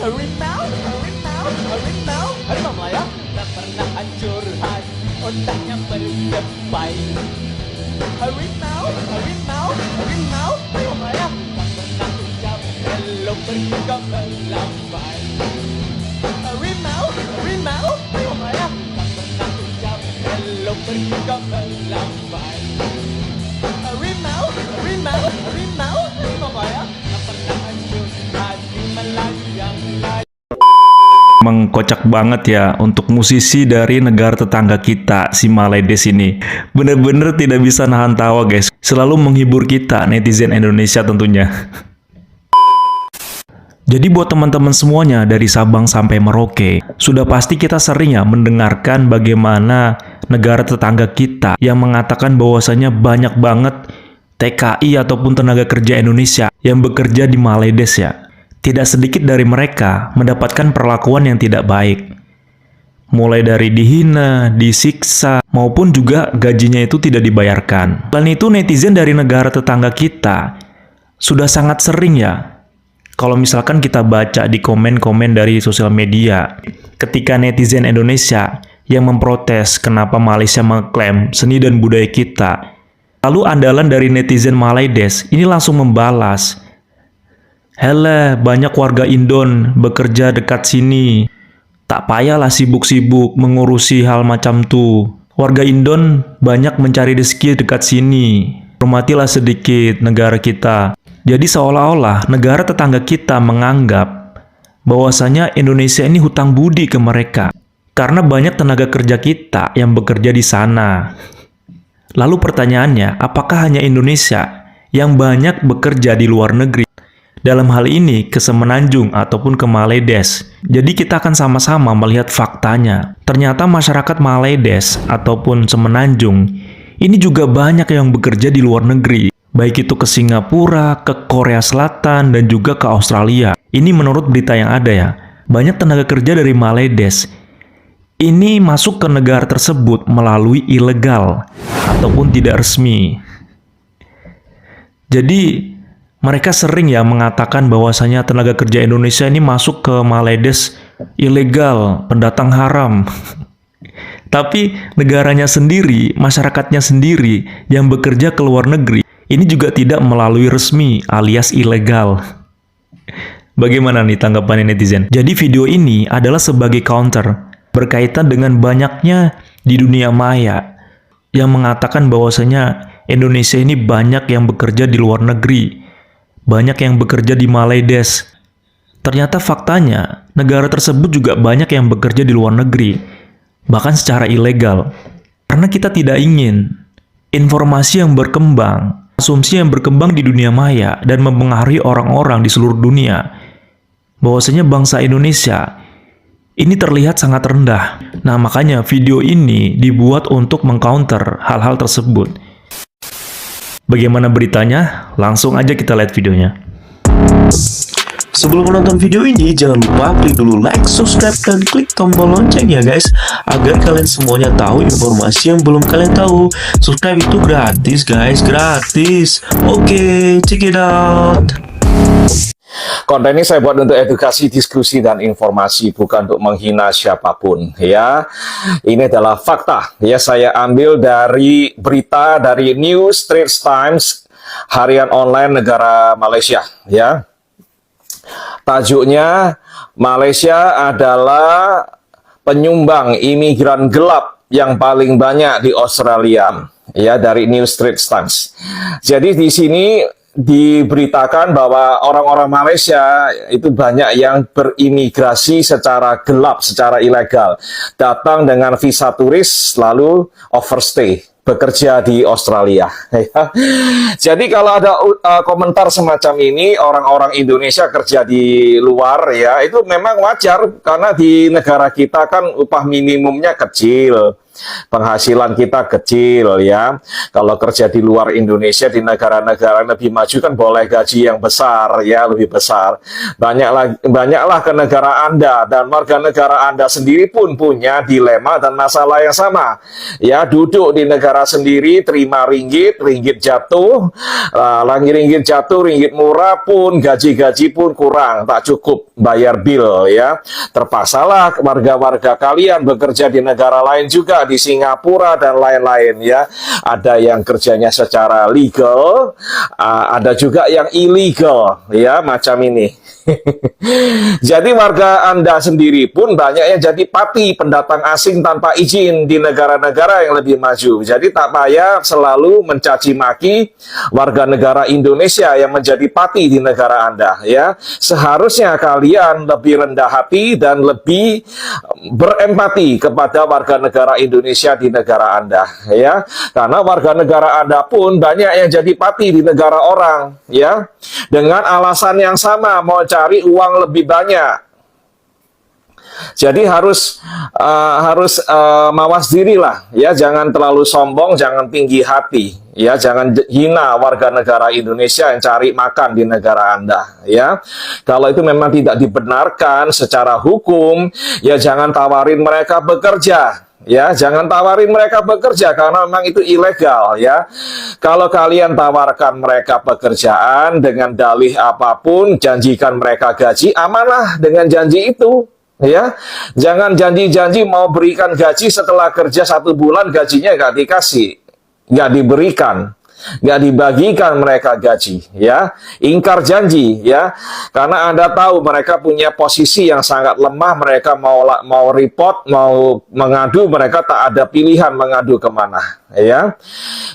Harimau Malaya tak pernah hancur hati, otaknya berdepai. Harimau Malaya tak pernah ucap belum pergi ke melambai. Harimau Malaya tak pernah ucap belum pergi ke melambai. Harimau Malaya tak pernah hancur hati melayang-layang. Mengkocak banget ya untuk musisi dari negara tetangga kita, si Maledes ini. Bener-bener tidak bisa nahan tawa guys. Selalu menghibur kita, netizen Indonesia tentunya. Jadi buat teman-teman semuanya dari Sabang sampai Merauke, sudah pasti kita sering ya mendengarkan bagaimana negara tetangga kita yang mengatakan bahwasanya banyak banget TKI ataupun tenaga kerja Indonesia yang bekerja di Maledes ya. Tidak sedikit dari mereka mendapatkan perlakuan yang tidak baik. Mulai dari dihina, disiksa, maupun juga gajinya itu tidak dibayarkan. Selain itu, netizen dari negara tetangga kita sudah sangat sering ya, kalau misalkan kita baca di komen-komen dari sosial media, ketika netizen Indonesia yang memprotes kenapa Malaysia mengklaim seni dan budaya kita, lalu andalan dari netizen Maledes ini langsung membalas, "Hele, banyak warga Indon bekerja dekat sini. Tak payahlah sibuk-sibuk mengurusi hal macam tuh. Warga Indon banyak mencari rezeki dekat sini. Hormatilah sedikit negara kita." Jadi seolah-olah negara tetangga kita menganggap bahwasanya Indonesia ini hutang budi ke mereka. Karena banyak tenaga kerja kita yang bekerja di sana. Lalu pertanyaannya, apakah hanya Indonesia yang banyak bekerja di luar negeri? Dalam hal ini ke Semenanjung ataupun ke Maledes. Jadi kita akan sama-sama melihat faktanya. Ternyata masyarakat Maledes ataupun Semenanjung ini juga banyak yang bekerja di luar negeri. Baik itu ke Singapura, ke Korea Selatan, dan juga ke Australia. Ini menurut berita yang ada ya. Banyak tenaga kerja dari Maledes ini masuk ke negara tersebut melalui ilegal ataupun tidak resmi. Jadi mereka sering ya mengatakan bahwasanya tenaga kerja Indonesia ini masuk ke Maledes ilegal, pendatang haram. Tapi negaranya sendiri, masyarakatnya sendiri yang bekerja ke luar negeri, ini juga tidak melalui resmi alias ilegal. Bagaimana nih tanggapan netizen? Jadi video ini adalah sebagai counter berkaitan dengan banyaknya di dunia maya yang mengatakan bahwasanya Indonesia ini banyak yang bekerja di luar negeri. Banyak yang bekerja di Maledes. Ternyata faktanya, negara tersebut juga banyak yang bekerja di luar negeri, bahkan secara ilegal. Karena kita tidak ingin informasi yang berkembang, asumsi yang berkembang di dunia maya dan mempengaruhi orang-orang di seluruh dunia, bahwasanya bangsa Indonesia ini terlihat sangat rendah. Nah, makanya video ini dibuat untuk mengcounter hal-hal tersebut. Bagaimana beritanya? Langsung aja kita lihat videonya. Sebelum menonton video ini, jangan lupa klik dulu like, subscribe, dan klik tombol lonceng ya guys, agar kalian semuanya tahu informasi yang belum kalian tahu. Subscribe itu gratis guys, gratis. Oke, check it out. Konten ini saya buat untuk edukasi, diskusi, dan informasi, bukan untuk menghina siapapun ya. Ini adalah fakta ya, saya ambil dari berita dari New Straits Times, harian online negara Malaysia ya. Tajuknya, Malaysia adalah penyumbang imigran gelap yang paling banyak di Australia ya, dari New Straits Times. Jadi di sini diberitakan bahwa orang-orang Malaysia itu banyak yang berimigrasi secara gelap, secara ilegal, datang dengan visa turis lalu overstay, bekerja di Australia. Jadi kalau ada komentar semacam ini, orang-orang Indonesia kerja di luar ya, itu memang wajar karena di negara kita kan upah minimumnya kecil. penghasilan kita kecil ya. Kalau kerja di luar Indonesia, di negara-negara lebih maju kan boleh gaji yang besar ya, lebih besar. Banyaklah ke negara Anda, dan warga negara Anda sendiri pun punya dilema dan masalah yang sama. Ya, duduk di negara sendiri, terima ringgit jatuh, ringgit jatuh, ringgit murah pun, gaji-gaji pun kurang, tak cukup bayar bill ya. Terpaksalah warga-warga kalian bekerja di negara lain juga, di Singapura dan lain-lain ya. Ada yang kerjanya secara legal, ada juga yang illegal ya, macam ini. Jadi warga Anda sendiri pun banyak yang jadi pati pendatang asing tanpa izin di negara-negara yang lebih maju. Jadi tak payah selalu mencaci maki warga negara Indonesia yang menjadi pati di negara Anda ya. Seharusnya kalian lebih rendah hati dan lebih berempati kepada warga negara Indonesia di negara Anda ya. Karena warga negara Anda pun banyak yang jadi pati di negara orang ya. Dengan alasan yang sama, mau cari uang lebih banyak. Jadi harus mawas diri lah ya, jangan terlalu sombong, jangan tinggi hati ya, jangan hina warga negara Indonesia yang cari makan di negara Anda ya. Kalau itu memang tidak dibenarkan secara hukum ya, jangan tawarin mereka bekerja. Ya, jangan tawarin mereka bekerja karena memang itu ilegal ya. Kalau kalian tawarkan mereka pekerjaan dengan dalih apapun, janjikan mereka gaji, amanah dengan janji itu ya. Jangan janji-janji mau berikan gaji setelah kerja 1 bulan gajinya nggak dikasih, nggak diberikan, nggak dibagikan mereka gaji ya. Ingkar janji ya, karena Anda tahu mereka punya posisi yang sangat lemah. Mereka mau report, mau mengadu, mereka tak ada pilihan mengadu kemana ya.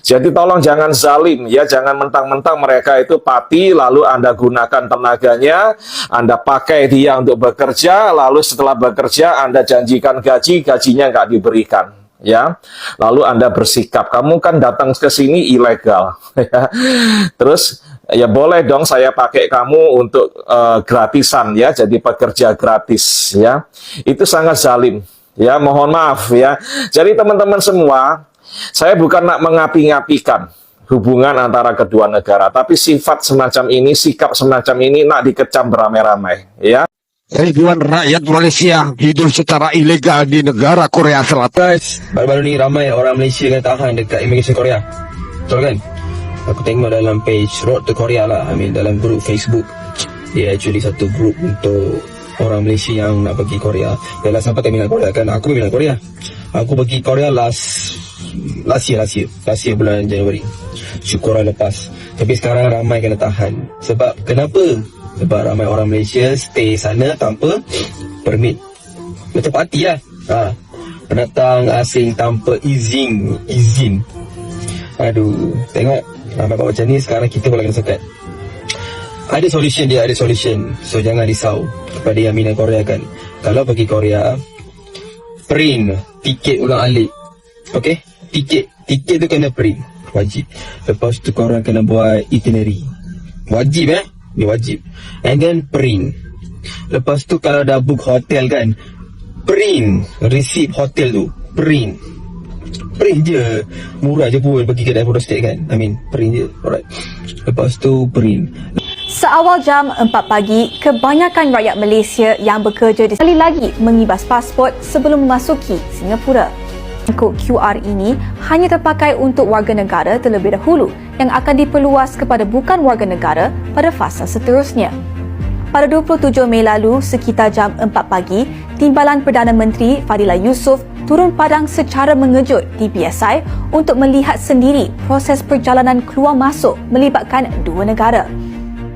Jadi tolong jangan zalim ya, jangan mentang-mentang mereka itu pati lalu Anda gunakan tenaganya, Anda pakai dia untuk bekerja, lalu setelah bekerja Anda janjikan gajinya nggak diberikan ya. Lalu Anda bersikap, kamu kan datang ke sini ilegal ya. Terus ya boleh dong saya pakai kamu untuk gratisan ya, jadi pekerja gratis ya. Itu sangat zalim ya, mohon maaf ya. Jadi teman-teman semua, saya bukan nak mengapi-ngapikan hubungan antara kedua negara, tapi sifat semacam ini, sikap semacam ini nak dikecam beramai-ramai ya. Ribuan rakyat Malaysia hidup secara ilegal di negara Korea Selatan. Guys, baru-baru ni ramai orang Malaysia yang tahan dekat imigresen Korea. Betul kan? Aku tengok dalam page Road to Korea lah, dalam grup Facebook. Dia actually satu grup untuk orang Malaysia yang nak pergi Korea. Dia lah sampai terminal Korea kan. Aku terminal Korea. Aku pergi Korea last year bulan Januari. Syukurlah lepas. Tapi sekarang ramai kena tahan. Sebab kenapa? Sebab ramai orang Malaysia stay sana tanpa permit. Macam parti lah. Pendatang asing tanpa izin. Aduh, tengok ramai macam ni. Sekarang kita pula kena sekat. Ada solution dia, ada solution. So jangan risau kepada yang minat Korea kan. Kalau pergi Korea, print tiket ulang alik. Okay? Tiket tu kena print. Wajib. Lepas tu korang kena buat itinerary. Wajib dia wajib. And then print. Lepas tu kalau dah book hotel kan, print receipt hotel tu. Print je. Murah je pun pergi kedai photostat kan. Print je. Alright. Lepas tu print. Seawal jam 4 pagi, kebanyakan rakyat Malaysia yang bekerja sekali lagi mengibas pasport sebelum memasuki Singapura. Kod QR ini hanya terpakai untuk warga negara terlebih dahulu yang akan diperluas kepada bukan warga negara pada fasa seterusnya. Pada 27 Mei lalu, sekitar jam 4 pagi, Timbalan Perdana Menteri Fadila Yusof turun padang secara mengejut di BSI untuk melihat sendiri proses perjalanan keluar masuk melibatkan dua negara.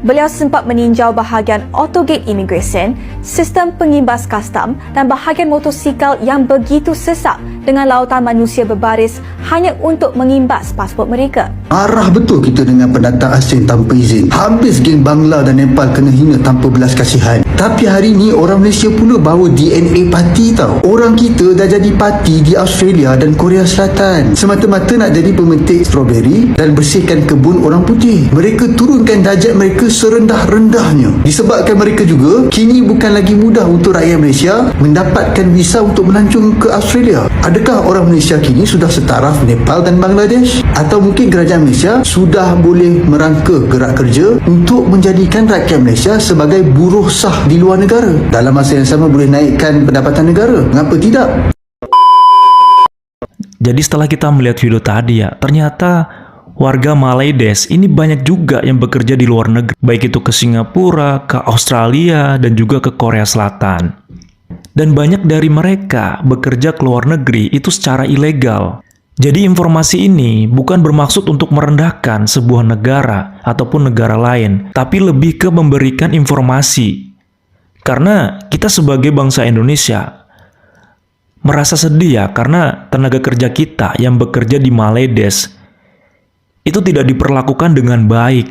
Beliau sempat meninjau bahagian autogate imigresen, sistem pengimbas kastam dan bahagian motosikal yang begitu sesak dengan lautan manusia berbaris hanya untuk mengimbas pasport mereka. Marah betul kita dengan pendatang asing tanpa izin. Habis geng Bangla dan Nepal kena hina tanpa belas kasihan. Tapi hari ni orang Malaysia pula bawa DNA parti tau. Orang kita dah jadi parti di Australia dan Korea Selatan semata-mata nak jadi pemetik strawberry dan bersihkan kebun orang putih. Mereka turunkan darjat mereka serendah-rendahnya. Disebabkan mereka juga kini bukan lagi mudah untuk rakyat Malaysia mendapatkan visa untuk melancong ke Australia. Adakah orang Malaysia kini sudah setaraf Nepal dan Bangladesh? Atau mungkin kerajaan Malaysia sudah boleh merangka gerak kerja untuk menjadikan rakyat Malaysia sebagai buruh sah di luar negara? Dalam masa yang sama boleh naikkan pendapatan negara. Mengapa tidak? Jadi setelah kita melihat video tadi ya, ternyata warga Malaides ini banyak juga yang bekerja di luar negeri, baik itu ke Singapura, ke Australia, dan juga ke Korea Selatan. Dan banyak dari mereka bekerja ke luar negeri itu secara ilegal. Jadi informasi ini bukan bermaksud untuk merendahkan sebuah negara ataupun negara lain, tapi lebih ke memberikan informasi. Karena kita sebagai bangsa Indonesia merasa sedih ya, karena tenaga kerja kita yang bekerja di Malaides itu tidak diperlakukan dengan baik.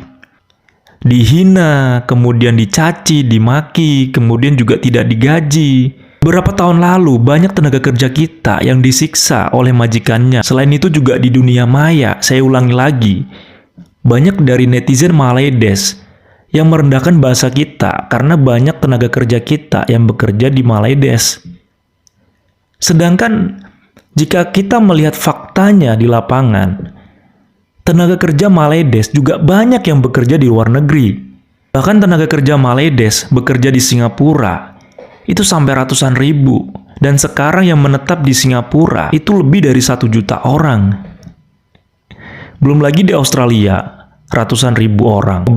Dihina, kemudian dicaci, dimaki, kemudian juga tidak digaji. Beberapa tahun lalu, banyak tenaga kerja kita yang disiksa oleh majikannya. Selain itu juga di dunia maya, saya ulangi lagi, banyak dari netizen Malaides yang merendahkan bahasa kita karena banyak tenaga kerja kita yang bekerja di Malaides. Sedangkan jika kita melihat faktanya di lapangan, tenaga kerja Malaides juga banyak yang bekerja di luar negeri. Bahkan tenaga kerja Malaides bekerja di Singapura itu sampai ratusan ribu. Dan sekarang yang menetap di Singapura itu lebih dari 1 juta orang. Belum lagi di Australia, ratusan ribu orang.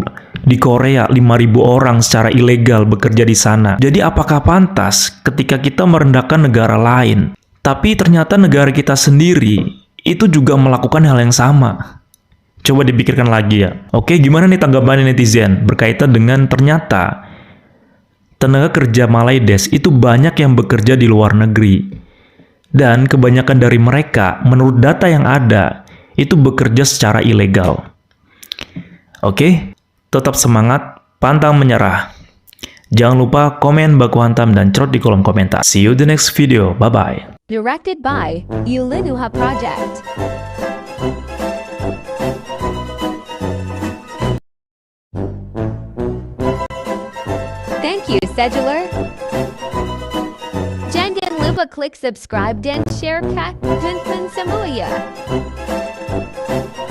Di Korea, 5.000 orang secara ilegal bekerja di sana. Jadi apakah pantas ketika kita merendahkan negara lain, tapi ternyata negara kita sendiri itu juga melakukan hal yang sama? Coba dipikirkan lagi ya. Oke, gimana nih tanggapan netizen berkaitan dengan ternyata tenaga kerja Malaides itu banyak yang bekerja di luar negeri. Dan kebanyakan dari mereka, menurut data yang ada, itu bekerja secara ilegal. Oke, tetap semangat, pantang menyerah. Jangan lupa komen, baku hantam, dan cerot di kolom komentar. See you the next video. Bye-bye. Directed by Yulinuha Project. Thank you, Scheduler. Jangan lupa klik subscribe dan share kat Pinpin Samuya.